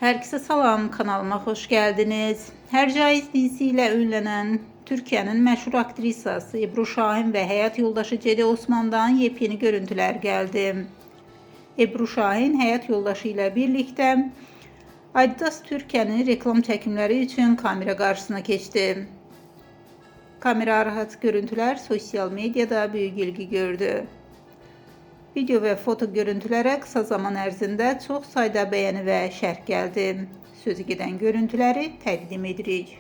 Herkese salam, kanalıma hoş geldiniz. Hercaiz dizisiyle ünlenen Türkiye'nin meşhur aktrisası Ebru Şahin ve hayat yoldaşı Cedi Osman'dan yepyeni görüntüler geldi. Ebru Şahin hayat yoldaşı ile birlikte Adidas Türkiye'nin reklam çekimleri için kamera karşısına geçti. Kamera rahat görüntüler sosyal medyada büyük ilgi gördü. Video ve foto görüntülere kısa zaman ərzində çox sayda bəyəni və şərh gəldi. Sözü gedən görüntüləri təqdim edirik.